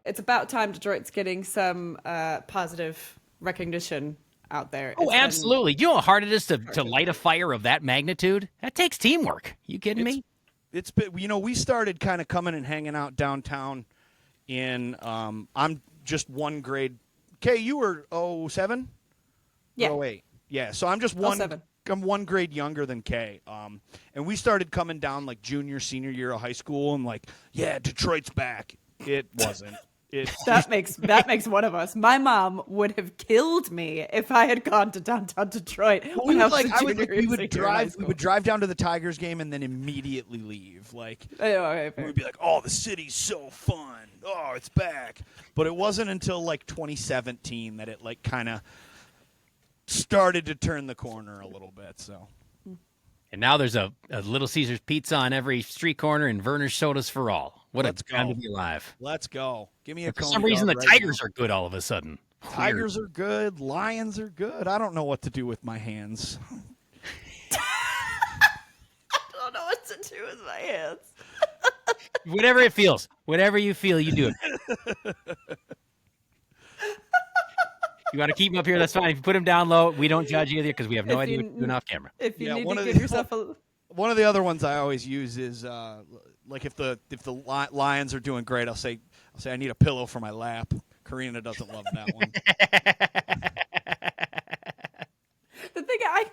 it's about time Detroit's getting some positive recognition out there. Oh, absolutely. Do you know how hard it is to light a fire of that magnitude? That takes teamwork. You kidding me? It's been, we started kind of coming and hanging out downtown in, I'm just one grade. Kay, you were 07? Yeah. 08. Yeah, so I'm just one. 07. I'm one grade younger than Kay. And we started coming down like junior, senior year of high school and like, yeah, Detroit's back. It wasn't. That makes one of us. My mom would have killed me if I had gone to downtown Detroit. We would drive down to the Tigers game and then immediately leave. Like we'd be like, "Oh, the city's so fun. Oh, it's back." But it wasn't until like 2017 that it like kind of started to turn the corner a little bit. So. And now there's a Little Caesars pizza on every street corner and Verner's sodas for all. What a time to be alive. Let's go. Give me a For some reason, the Tigers are good all of a sudden. Tigers are good. Lions are good. I don't know what to do with my hands. I don't know what to do with my hands. Whatever it feels. Whatever you feel, you do it. You want to keep them up here, that's fine. If you put them down low, we don't judge either because we have no idea what you're doing off camera. If you need to give yourself a... One of the other ones I always use is like if the Lions are doing great, I'll say I need a pillow for my lap. Karina doesn't love that one. The thing I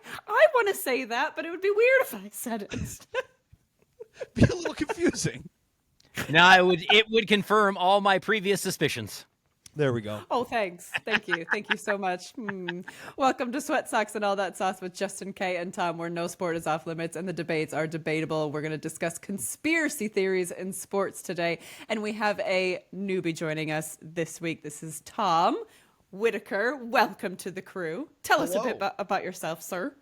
want to say that, but it would be weird if I said it. Be a little confusing. No, it would confirm all my previous suspicions. There we go. Oh, thanks. Thank you so much. Welcome to Sweat Socks and All That Sauce with Justin, Kay, and Tom, where no sport is off limits and the debates are debatable. We're going to discuss conspiracy theories in sports today, and we have a newbie joining us this week. This is Tom Whittaker. Welcome to the crew. Tell us a bit about yourself, sir.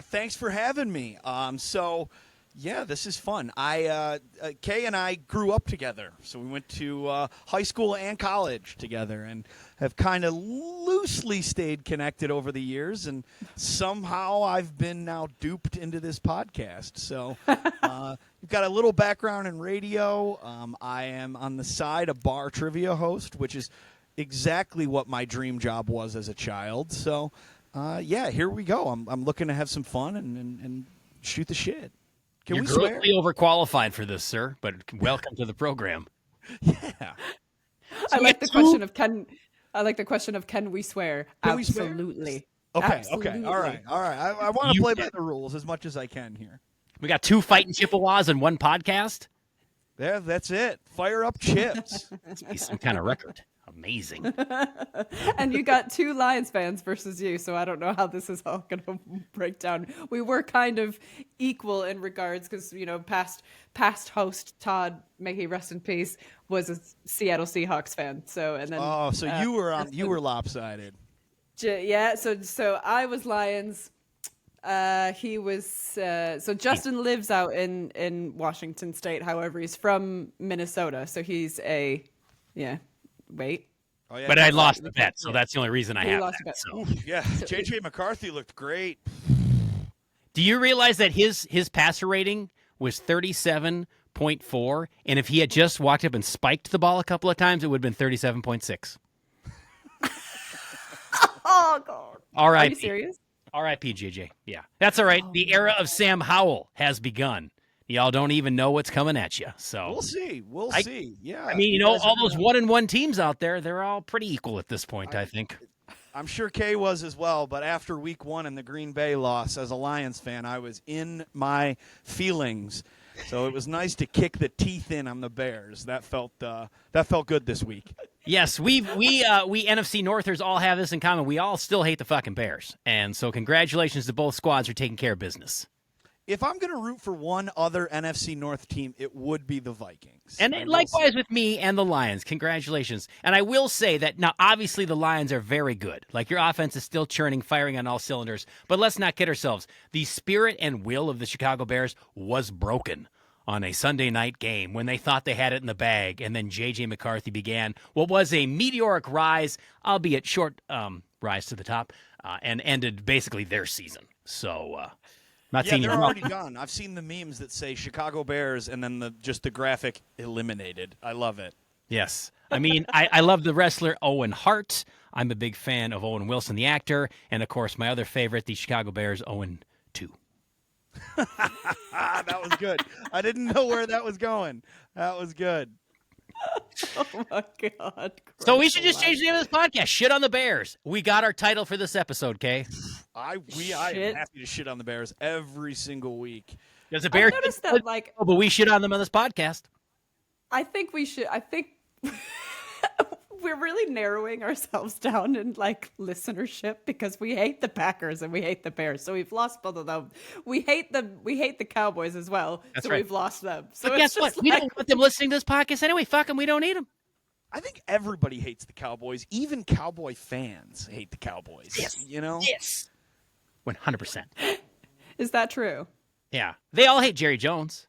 Thanks for having me. Yeah, this is fun. Kay and I grew up together, so we went to high school and college together, and have kind of loosely stayed connected over the years. And somehow I've been now duped into this podcast. So you've got a little background in radio. I am on the side a bar trivia host, which is exactly what my dream job was as a child. So yeah, here we go. I'm looking to have some fun and shoot the shit. Can You're we swear? grossly overqualified for this, sir, but welcome to the program. Yeah. I like the question of can we swear? Can we swear? Absolutely. Okay. Absolutely. Okay. All right. I want to play by the rules as much as I can here. We got 2 fighting Chippewas in one podcast. Yeah, that's it. Fire up chips. Must be some kind of record. Amazing. And you got 2 Lions fans versus you, so I don't know how this is all going to break down. We were kind of equal in regards because, past host Todd, may he rest in peace, was a Seattle Seahawks fan. So you were lopsided. Yeah, so I was Lions. He was so Justin lives out in Washington State. However, he's from Minnesota, so he's wait. Oh, yeah, but I lost the bet, so that's the only reason I have lost that. So. Yeah, J.J. McCarthy looked great. Do you realize that his passer rating was 37.4, and if he had just walked up and spiked the ball a couple of times, it would have been 37.6. Oh God! R.I.P. Are you serious? R.I.P. JJ. Yeah, that's all right. The era of Sam Howell has begun. Y'all don't even know what's coming at you. So we'll see. We'll see. Yeah. I mean, all those 1-1 teams out there, they're all pretty equal at this point, I think. I'm sure Kay was as well, but after week 1 and the Green Bay loss, as a Lions fan, I was in my feelings. So it was nice to kick the teeth in on the Bears. That felt good this week. Yes, we NFC Northers all have this in common. We all still hate the fucking Bears. And so congratulations to both squads for taking care of business. If I'm going to root for one other NFC North team, it would be the Vikings. And likewise with me and the Lions. Congratulations. And I will say that now, obviously, the Lions are very good. Like, your offense is still churning, firing on all cylinders. But let's not kid ourselves. The spirit and will of the Chicago Bears was broken on a Sunday night game when they thought they had it in the bag. And then J.J. McCarthy began what was a meteoric rise, albeit short rise to the top, and ended basically their season. So, they're already gone. I've seen the memes that say Chicago Bears and then just the graphic eliminated. I love it. Yes. I mean, I love the wrestler Owen Hart. I'm a big fan of Owen Wilson, the actor. And, of course, my other favorite, the Chicago Bears, Owen 2. That was good. I didn't know where that was going. That was good. Oh my God. So we should just change the name of this podcast. Shit on the Bears. We got our title for this episode, Kay. I am happy to shit on the Bears every single week. Because the I Bears, noticed that, like, but we shit on them on this podcast. I think we're really narrowing ourselves down in like listenership because we hate the Packers and we hate the Bears. So we've lost both of them. We hate the Cowboys as well. That's so right. we've lost them. So But guess what? We don't want them listening to this podcast anyway. Fuck them. We don't need them. I think everybody hates the Cowboys. Even Cowboy fans hate the Cowboys. Yes. You know? Yes. 100%. Is that true? Yeah. They all hate Jerry Jones.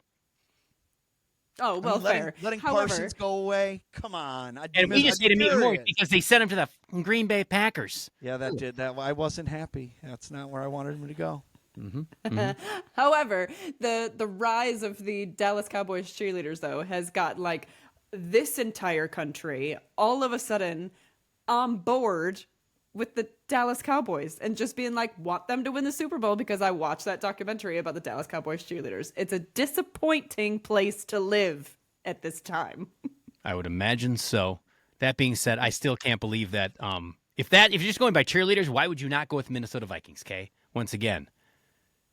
Oh, well, fair. Letting However, Parsons go away. Come on. And we just hated him even more furious. because they sent him to the Green Bay Packers. Yeah, that did that. I wasn't happy. That's not where I wanted him to go. however, the rise of the Dallas Cowboys cheerleaders though has got like this entire country all of a sudden on board with the Dallas Cowboys and just being like, want them to win the Super Bowl because I watched that documentary about the Dallas Cowboys cheerleaders. It's a disappointing place to live at this time. I would imagine so. That being said, I still can't believe that. If you're just going by cheerleaders, why would you not go with Minnesota Vikings, Kay? Once again.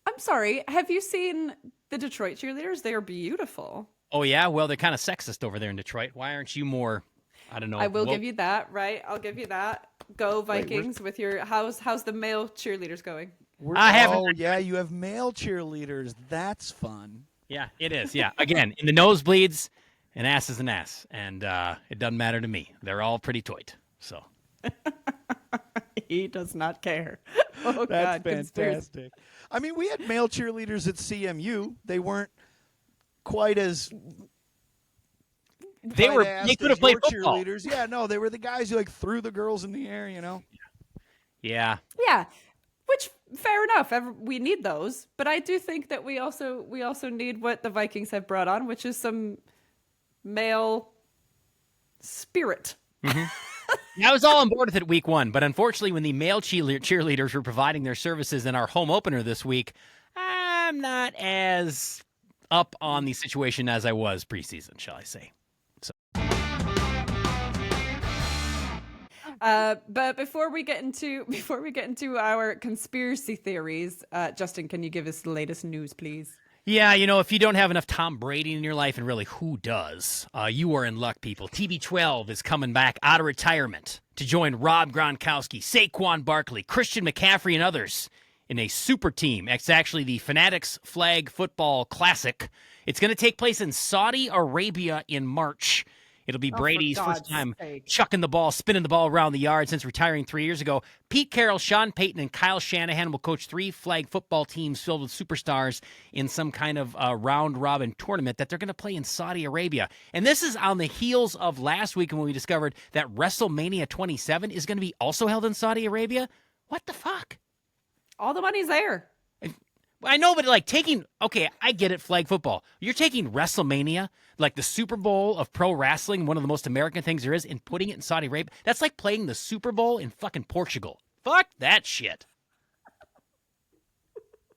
I'm sorry. Have you seen the Detroit cheerleaders? They are beautiful. Oh, yeah? Well, they're kind of sexist over there in Detroit. Why aren't you more, I don't know. I will give you that, right? I'll give you that. Go Vikings with your how's the male cheerleaders going? I haven't. Oh, yeah, you have male cheerleaders. That's fun. Yeah, it is. Yeah. Again, in the nosebleeds, an ass is an ass. And it doesn't matter to me. They're all pretty toit. So. He does not care. Oh, That's God, fantastic. I mean, we had male cheerleaders at CMU. They weren't quite as They could have played football. cheerleaders. Yeah, no, they were the guys who like threw the girls in the air, you know. Yeah. Yeah, which fair enough. We need those, but I do think that we also need what the Vikings have brought on, which is some male spirit. I was all on board with it week one, but unfortunately, when the male cheerleaders were providing their services in our home opener this week, I'm not as up on the situation as I was preseason, shall I say. But before we get into our conspiracy theories, Justin, can you give us the latest news, please? Yeah, if you don't have enough Tom Brady in your life, and really, who does? You are in luck, people. TB12 is coming back out of retirement to join Rob Gronkowski, Saquon Barkley, Christian McCaffrey, and others in a super team. It's actually the Fanatics Flag Football Classic. It's going to take place in Saudi Arabia in March. It'll be Brady's first time chucking the ball, spinning the ball around the yard since retiring 3 years ago. Pete Carroll, Sean Payton, and Kyle Shanahan will coach 3 flag football teams filled with superstars in some kind of round-robin tournament that they're going to play in Saudi Arabia. And this is on the heels of last week when we discovered that WrestleMania 27 is going to be also held in Saudi Arabia. What the fuck? All the money's there. I know, but okay, I get it, flag football. You're taking WrestleMania, like the Super Bowl of pro wrestling, one of the most American things there is, and putting it in Saudi Arabia. That's like playing the Super Bowl in fucking Portugal. Fuck that shit.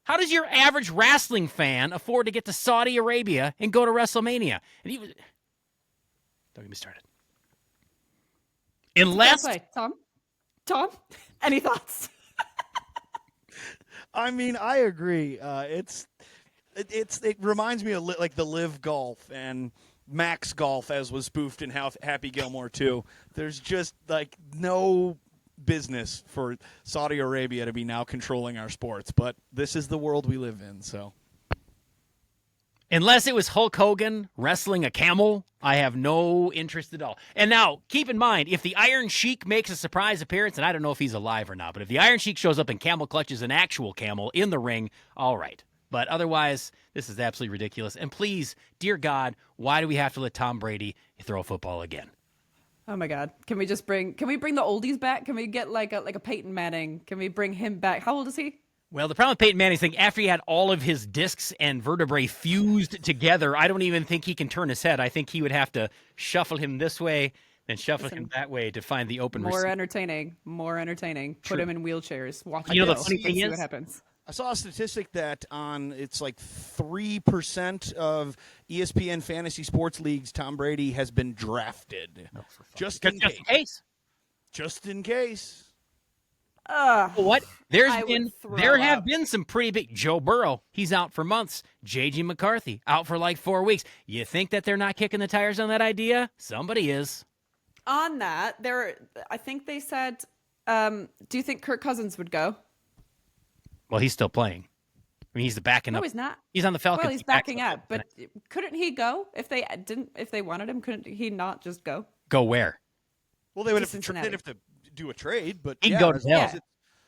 How does your average wrestling fan afford to get to Saudi Arabia and go to WrestleMania? Don't get me started. Unless... Tom, any thoughts? I mean, I agree. It reminds me of like the Live Golf and Max Golf, as was spoofed in Happy Gilmore too. There's just like no business for Saudi Arabia to be now controlling our sports, but this is the world we live in. So, unless it was Hulk Hogan wrestling a camel, I have no interest at all. And now, keep in mind, if the Iron Sheik makes a surprise appearance, and I don't know if he's alive or not, but if the Iron Sheik shows up and camel clutches an actual camel in the ring, all right. But otherwise, this is absolutely ridiculous. And please, dear God, why do we have to let Tom Brady throw a football again? Oh my God! Can we bring the oldies back? Can we get like a Peyton Manning? Can we bring him back? How old is he? Well, the problem with Peyton Manning's thing, after he had all of his discs and vertebrae fused together, I don't even think he can turn his head. I think he would have to shuffle him this way, and shuffling him Listen, that way to find the open more receiver. entertaining. More entertaining. Put True. him in wheelchairs. Walk You know, the go. funny thing See is, what happens. I saw a statistic that it's like 3% of ESPN fantasy sports leagues, Tom Brady has been drafted. Just in case. Just in case. Well, what? I would throw There have up. been some pretty big. Joe Burrow, he's out for months. J.G. McCarthy, out for like 4 weeks. You think that they're not kicking the tires on that idea? Somebody is. On that, I think they said, do you think Kirk Cousins would go? Well, he's still playing. I mean, he's the backing No, up. he's not. He's on the Falcons. Well, he's He backs backing up, but couldn't he go if they wanted him? Couldn't he not just go? Go where? Well, they would To have Cincinnati. they'd have to do a trade, but He'd yeah, go to as long hell. as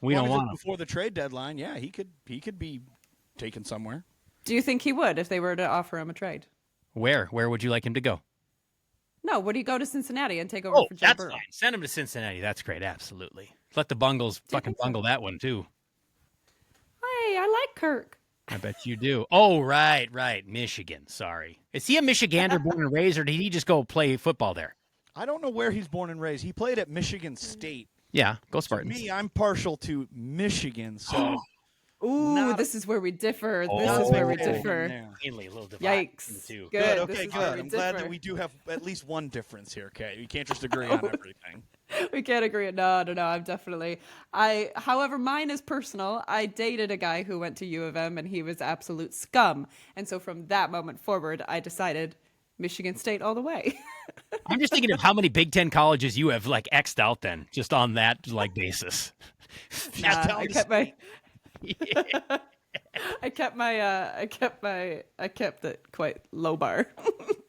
We as don't long as want him. it's before the trade deadline. Yeah, he could be taken somewhere. Do you think he would if they were to offer him a trade? Where? Where would you like him to go? No, would he go to Cincinnati and take over Oh, for Joe that's Burrow? fine. Send him to Cincinnati. That's great. Absolutely. Let the Bungles fucking think so? bungle that one, too. Hey, I like Kirk. I bet you do. Oh, right. Michigan. Sorry. Is he a Michigander born and raised, or did he just go play football there? I don't know where he's born and raised. He played at Michigan State. Yeah, go To Spartans. me, I'm partial to Michigan, so Ooh, Not- this is where we differ. Oh. This is where we Oh, differ. yeah. Mainly a little divide between the Yikes. two. Good. Good. This Okay, is where good. we I'm glad differ. that we do have at least one difference here, Kay. We can't just agree on everything. We can't agree. No. I'm definitely. However, mine is personal. I dated a guy who went to U of M and he was absolute scum. And so from that moment forward, I decided Michigan State all the way. I'm just thinking of how many Big Ten colleges you have like X'd out then, just on that like basis. I kept my. I kept it quite low bar,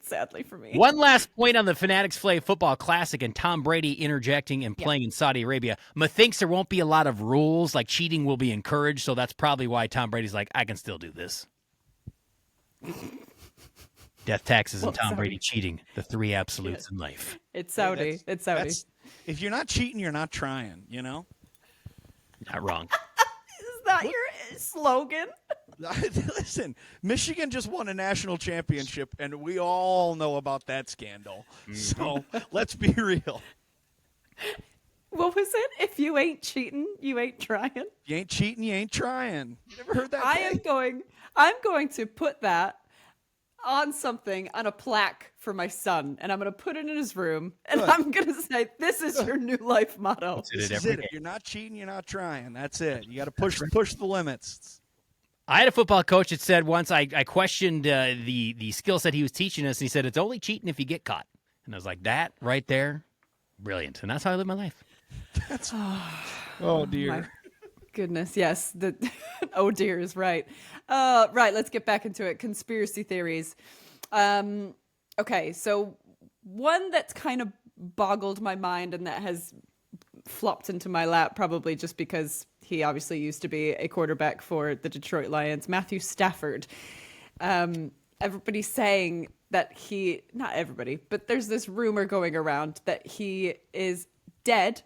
sadly for me. One last point on the Fanatics Flay Football Classic and Tom Brady interjecting and playing in Saudi Arabia. Methinks there won't be a lot of rules, like cheating will be encouraged, so that's probably why Tom Brady's like, I can still do this. Death, taxes, and Tom Brady cheating, the three absolutes in life. It's Saudi. It's Saudi. That's- if you're not cheating, you're not trying, you know? Not wrong. Is that your slogan? Listen, Michigan just won a national championship, and we all know about that scandal. So let's be real. What was it? If you ain't cheating, you ain't trying. You ain't cheating, you ain't trying. You never heard that? I'm going to put that on something, on a plaque for my son, and I'm going to put it in his room, and Good. I'm going to say, this is your new life motto. This is every it. day. If you're not cheating, you're not trying. That's it. You got to push the limits. I had a football coach that said once I questioned the skill set he was teaching us, and he said, it's only cheating if you get caught. And I was like, that right there, brilliant. And that's how I live my life. Oh dear. My goodness, yes. Oh dear is right. Right, let's get back into it. Conspiracy theories. Okay, so one that's kind of boggled my mind and that has flopped into my lap probably just because he obviously used to be a quarterback for the Detroit Lions, Matthew Stafford. Everybody's saying that not everybody, but there's this rumor going around that he is dead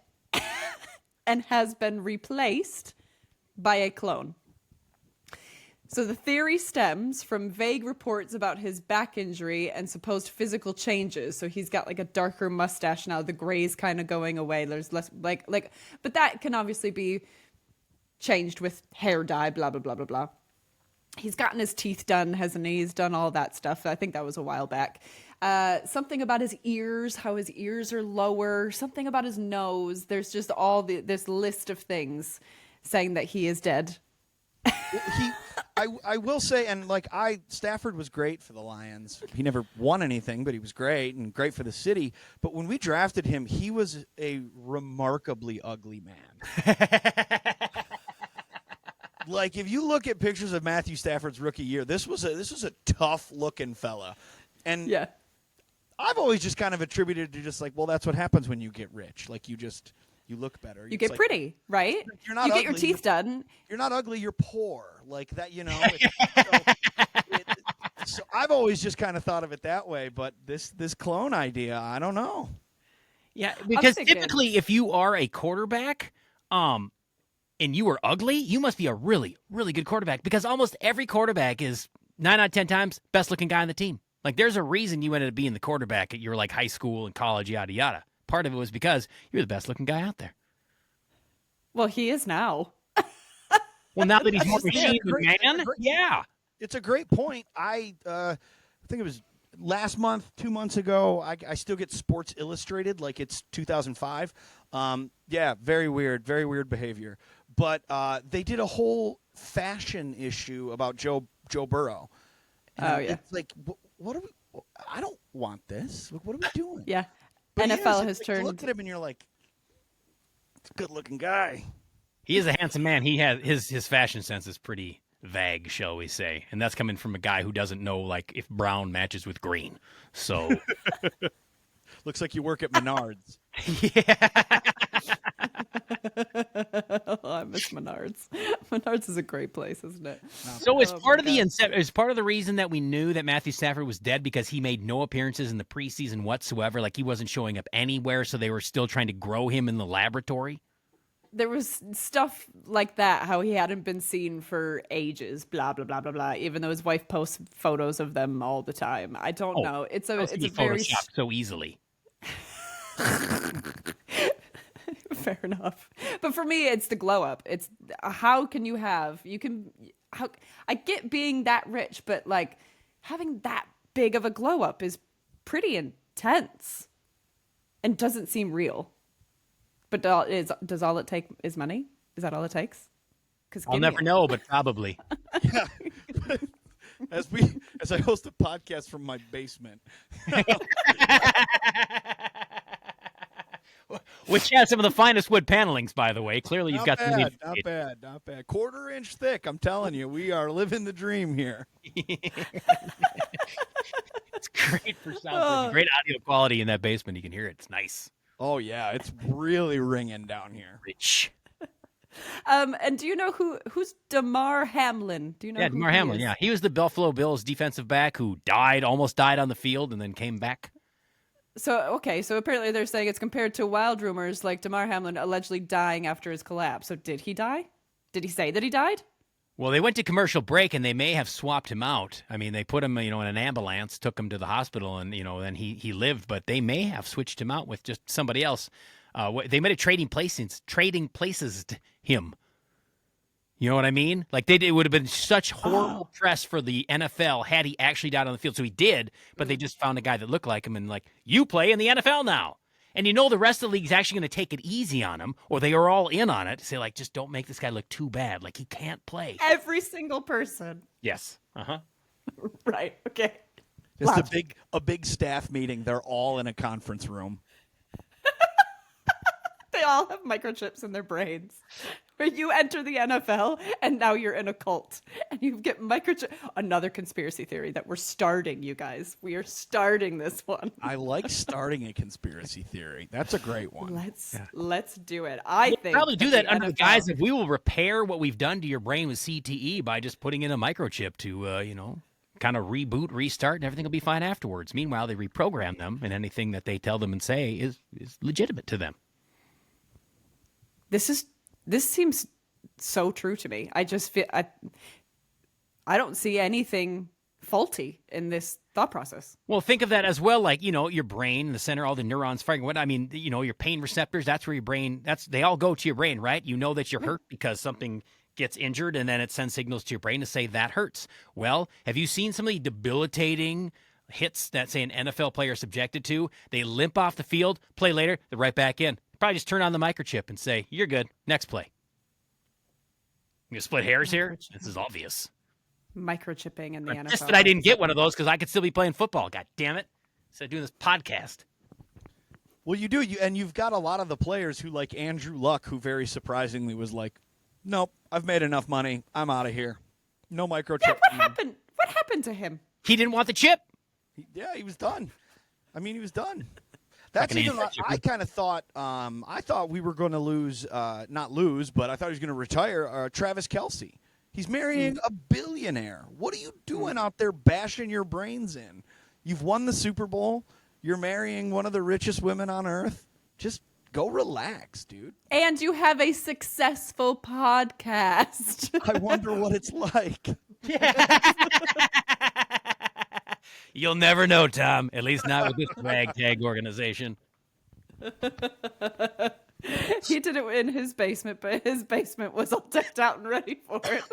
and has been replaced by a clone. So the theory stems from vague reports about his back injury and supposed physical changes. So he's got like a darker mustache now. The gray's kind of going away. There's less but that can obviously be changed with hair dye, blah, blah, blah, blah, blah. He's gotten his teeth done, hasn't he? He's done all that stuff. I think that was a while back. Something about his ears, how his ears are lower, something about his nose. There's just this list of things saying that he is dead. I will say, and Stafford was great for the Lions. He never won anything, but he was great and great for the city. But when we drafted him, he was a remarkably ugly man. Like, if you look at pictures of Matthew Stafford's rookie year, this was a tough looking fella, and Yeah. I've always just kind of attributed to just like, well, that's what happens when you get rich. Like, you look better. You get pretty, right? You're not you get your ugly, teeth done. You're not ugly. You're poor. Like that, you know. So I've always just kind of thought of it that way. But this clone idea, I don't know. Yeah, because thinking- typically if you are a quarterback, and you are ugly, you must be a really, really good quarterback because almost every quarterback is 9 out of 10 times best looking guy on the team. Like there's a reason you ended up being the quarterback at your like high school and college, yada, yada. part of it was because you're the best looking guy out there. Well, he is now. Well, now that he's more Yeah, machine than great- man, great- yeah. It's a great point. I think it was last month, 2 months ago. I still get Sports Illustrated like it's 2005. Yeah, very weird behavior. But they did a whole fashion issue about Joe Burrow. And it's like, what are we? I don't want this. What are we doing? Yeah. But NFL he has like, turned. You look at him and you're like, it's a good-looking guy. He is a handsome man. He has his fashion sense is pretty vague, shall we say, and that's coming from a guy who doesn't know like if brown matches with green. So Looks like you work at Menards. yeah. Oh, I miss Menards. Menards is a great place, isn't it? So as Oh, part my of God. as part of the reason that we knew that Matthew Stafford was dead because he made no appearances in the preseason whatsoever, like he wasn't showing up anywhere, so they were still trying to grow him in the laboratory. There was stuff like that, how he hadn't been seen for ages, blah blah blah blah blah. Even though his wife posts photos of them all the time, I don't know. It's a very photoshopped so easily. fair enough. But for me, it's the glow up. It's how can you have how I get being that rich, but like having that big of a glow up is pretty intense and doesn't seem real. But does all it take is money? Is that all it takes? Because I'll never know, but probably. Yeah. As I host a podcast from my basement. Which has some of the finest wood panelings, by the way. Clearly, you've got some. Not bad. 1/4 inch thick. I'm telling you, we are living the dream here. It's great for sound. Great audio quality in that basement. You can hear it. It's nice. Oh yeah, it's really ringing down here. Rich. And do you know who's Damar Hamlin? Do you know? Yeah, who Damar he Hamlin. is? Yeah, he was the Buffalo Bills defensive back who almost died on the field, and then came back. So apparently they're saying it's compared to wild rumors like Damar Hamlin allegedly dying after his collapse. So did he die? Did he say that he died? Well, they went to commercial break, and they may have swapped him out. I mean, they put him, in an ambulance, took him to the hospital, and then he lived. But they may have switched him out with just somebody else. They might have trading places him. You know what I mean? Like it would have been such horrible press for the NFL had he actually died on the field. So he did, but they just found a guy that looked like him and like, you play in the NFL now. And the rest of the league's actually going to take it easy on him, or they are all in on it to say, like, just don't make this guy look too bad. Like, he can't play. Every single person. Yes. Uh-huh. Right. Okay. It's a big staff meeting. They're all in a conference room. They all have microchips in their brains. Where you enter the NFL and now you're in a cult and you get microchip. Another conspiracy theory that we're starting, you guys. We are starting this one. I like starting a conspiracy theory. That's a great one. Let's do it. I We'll think probably do that under the NFL guise of we will repair what we've done to your brain with CTE by just putting in a microchip to, kind of reboot, restart, and everything will be fine afterwards. Meanwhile, they reprogram them, and anything that they tell them and say is legitimate to them. This seems so true to me. I just feel I don't see anything faulty in this thought process. Well, think of that as well, like, your brain, the center, all the neurons firing. Your pain receptors, that's where your brain, they all go to your brain, right? You know that you're hurt because something gets injured, and then it sends signals to your brain to say that hurts. Well, have you seen some of the debilitating hits that, say, an NFL player is subjected to? They limp off the field, play later, they're right back in. Probably just turn on the microchip and say, you're good, next play. You split hairs here? This is obvious. Microchipping in the NFL. Just that I didn't get one of those because I could still be playing football. God damn it. Instead of doing this podcast. Well, you do. And you've got a lot of the players who, like Andrew Luck, who very surprisingly was like, nope, I've made enough money. I'm out of here. No microchip. Yeah, what happened? What happened to him? He didn't want the chip. He was done. He was done. That's even. I kind of thought. I thought we were going to lose. Not lose, but I thought he was going to retire. Travis Kelce. He's marrying a billionaire. What are you doing out there bashing your brains in? You've won the Super Bowl. You're marrying one of the richest women on earth. Just go relax, dude. And you have a successful podcast. I wonder what it's like. You'll never know, Tom. At least not with this ragtag organization. He did it in his basement, but his basement was all decked out and ready for it.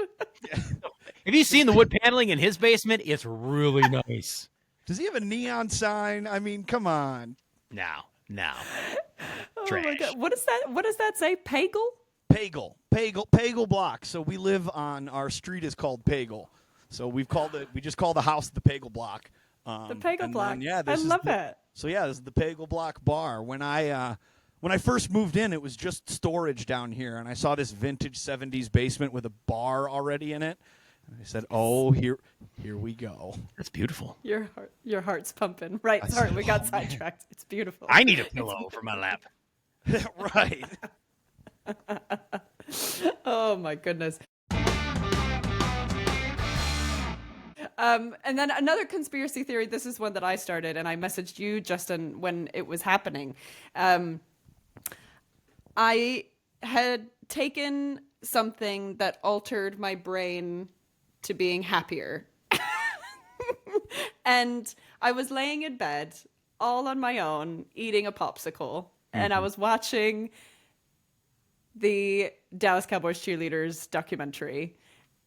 Have you seen the wood paneling in his basement? It's really nice. Does he have a neon sign? I mean, come on. No. Oh Trash. my god. What is that? What does that say? Pagel? Pagel block. So we live on, our street is called Pagel. So we just call the house the Pagel block. The Pagel block. Then, yeah, I love that. So yeah, this is the Pagel block bar. When I first moved in, it was just storage down here, and I saw this vintage 70s basement with a bar already in it. And I said, "Oh, here we go." That's beautiful. Your heart's pumping. Right. Sorry, we got sidetracked. It's beautiful. I need a pillow for my lap. Right. Oh my goodness. And then another conspiracy theory. This is one that I started, and I messaged you, Justin, when it was happening. I had taken something that altered my brain to being happier. And I was laying in bed all on my own, eating a popsicle, and I was watching the Dallas Cowboys cheerleaders documentary,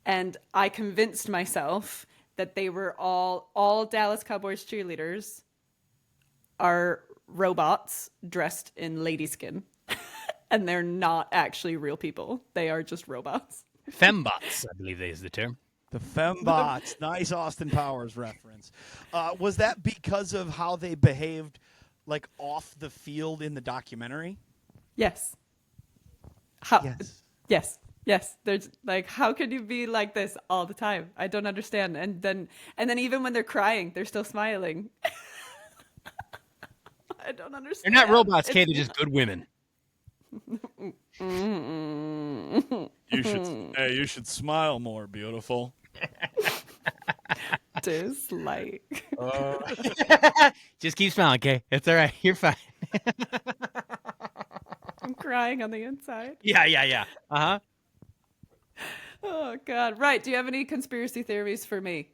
and I convinced myself that they were all Dallas Cowboys cheerleaders are robots dressed in lady skin. And they're not actually real people. They are just robots. Fembots, I believe that is the term. The Fembots. Nice Austin Powers reference. Was that because of how they behaved, like, off the field in the documentary? Yes. Yes. Yes. There's like, how could you be like this all the time? I don't understand. And then even when they're crying, they're still smiling. I don't understand. They're not robots, Kay. They're just good women. You should smile more, beautiful. Dislike. Just keep smiling, Kay. It's all right. You're fine. I'm crying on the inside. Yeah. Uh-huh. Oh, God. Right. Do you have any conspiracy theories for me?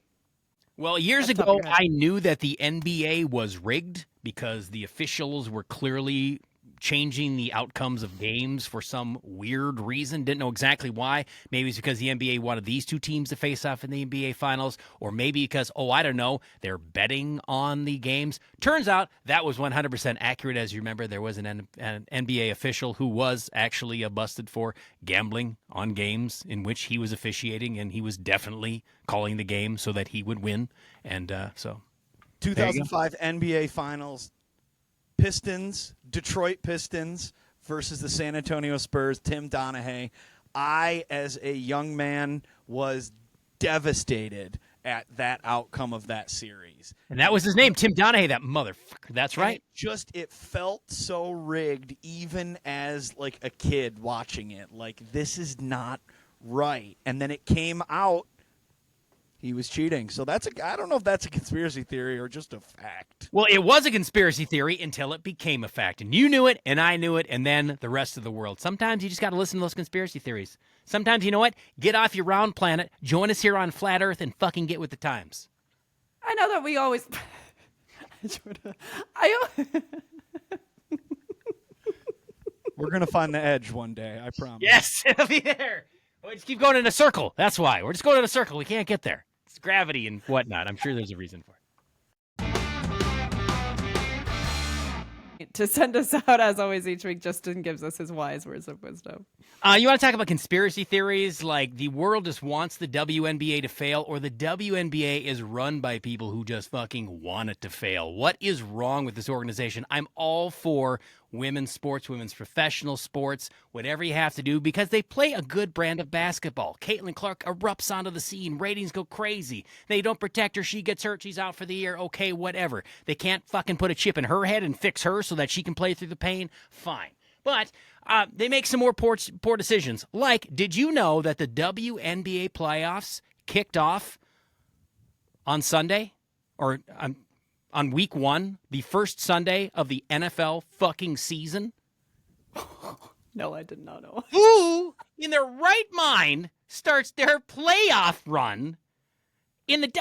Well, years Off the top ago, of your head. I knew that the NBA was rigged because the officials were clearly changing the outcomes of games for some weird reason. Didn't know exactly why. Maybe it's because the NBA wanted these two teams to face off in the NBA Finals, or maybe because, I don't know, they're betting on the games. Turns out that was 100% accurate. As you remember, there was an NBA official who was actually busted for gambling on games in which he was officiating, and he was definitely calling the game so that he would win. And so 2005 NBA Finals. Detroit Pistons versus the San Antonio Spurs, Tim Donaghy. I, as a young man, was devastated at that outcome of that series. And that was his name, Tim Donaghy, that motherfucker. That's right. It felt so rigged, even as like a kid watching it. Like, this is not right. And then it came out he was cheating. So I don't know if that's a conspiracy theory or just a fact. Well, it was a conspiracy theory until it became a fact. And you knew it, and I knew it, and then the rest of the world. Sometimes you just got to listen to those conspiracy theories. Sometimes, you know what? Get off your round planet, join us here on Flat Earth, and fucking get with the times. I know that we always... We're going to find the edge one day, I promise. Yes, it'll be there. We just keep going in a circle. That's why. We're just going in a circle. We can't get there. It's gravity and whatnot. I'm sure there's a reason for it. To send us out, as always, each week, Justin gives us his wise words of wisdom. You want to talk about conspiracy theories like the world just wants the WNBA to fail, or the WNBA is run by people who just fucking want it to fail? What is wrong with this organization? I'm all for women's sports, women's professional sports, whatever you have to do, because they play a good brand of basketball. Caitlin Clark erupts onto the scene. Ratings go crazy. They don't protect her. She gets hurt. She's out for the year. Okay, whatever. They can't fucking put a chip in her head and fix her so that she can play through the pain. Fine. But they make some more poor decisions. Like, did you know that the WNBA playoffs kicked off on Sunday? Or on week 1, the first Sunday of the NFL fucking season? No, I did not know. Who in their right mind starts their playoff run in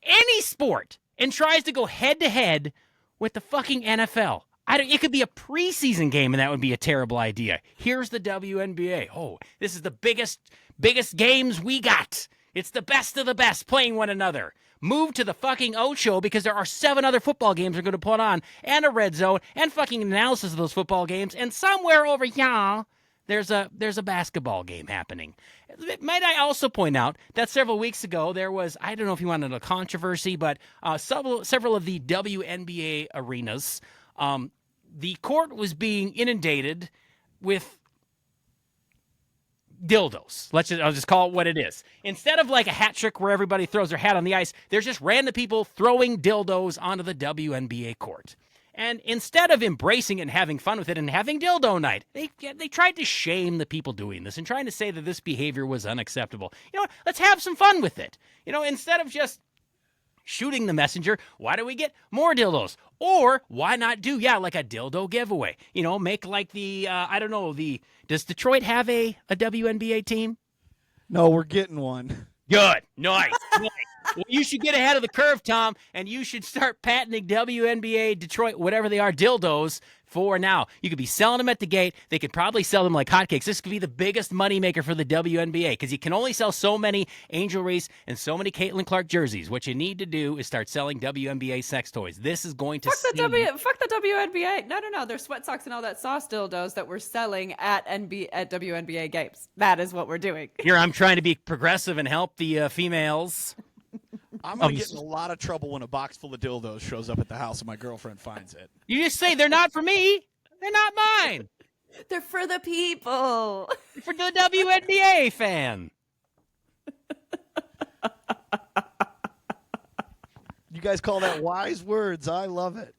any sport and tries to go head to head with the fucking NFL? It could be a preseason game, and that would be a terrible idea. Here's the WNBA. Oh, this is the biggest games we got. It's the best of the best playing one another. Move to the fucking Ocho because there are 7 other football games we're going to put on, and a red zone, and fucking analysis of those football games, and somewhere over here, there's a basketball game happening. Might I also point out that several weeks ago there was, I don't know if you wanted a controversy, but several of the WNBA arenas, the court was being inundated with dildos. I'll just call it what it is. Instead of like a hat trick where everybody throws their hat on the ice, there's just random people throwing dildos onto the WNBA court. And instead of embracing it and having fun with it and having dildo night, they tried to shame the people doing this and trying to say that this behavior was unacceptable. You know what? Let's have some fun with it. You know, instead of just shooting the messenger, why do we get more dildos? Or why not do, like a dildo giveaway? You know, make like does Detroit have a WNBA team? No, we're getting one. Good. Nice. Well, you should get ahead of the curve, Tom, and you should start patenting WNBA, Detroit, whatever they are, dildos for now. You could be selling them at the gate. They could probably sell them like hotcakes. This could be the biggest moneymaker for the WNBA because you can only sell so many Angel Reese and so many Caitlin Clark jerseys. What you need to do is start selling WNBA sex toys. This is going to fuck the WNBA. No. They're sweat socks and all that sauce dildos that we're selling at WNBA games. That is what we're doing. Here, I'm trying to be progressive and help the females. I'm going to get in a lot of trouble when a box full of dildos shows up at the house and my girlfriend finds it. You just say, they're not for me. They're not mine. They're for the people. For the WNBA fan. You guys call that wise words. I love it.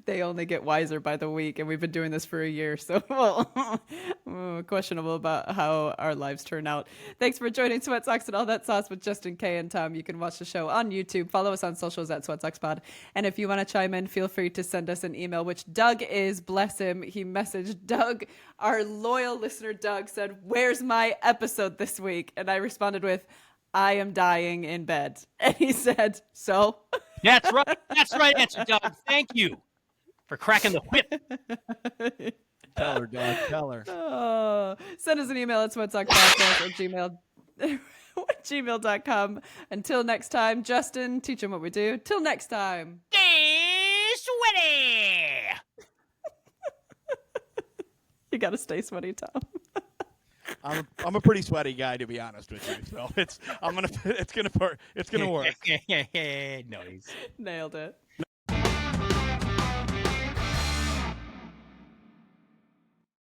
They only get wiser by the week, and we've been doing this for a year, so well, questionable about how our lives turn out. Thanks for joining Sweat Socks and All That Sauce with Justin K and Tom. You can watch the show on YouTube. Follow us on socials at Sweat Socks Pod. And if you want to chime in, feel free to send us an email, which Doug is, bless him. He messaged Doug, our loyal listener Doug, said, "Where's my episode this week?" And I responded with, "I am dying in bed." And he said, "So?" That's right. That's the right answer, Doug. Thank you for cracking the whip. Tell her, Doug. Tell her. Send us an email at sweatsockpodcast at gmail.com. Until next time, Justin, teach them what we do. Till next time. Stay sweaty. You got to stay sweaty, Tom. I'm a pretty sweaty guy, to be honest with you. So it's gonna work. Nice. Nailed it.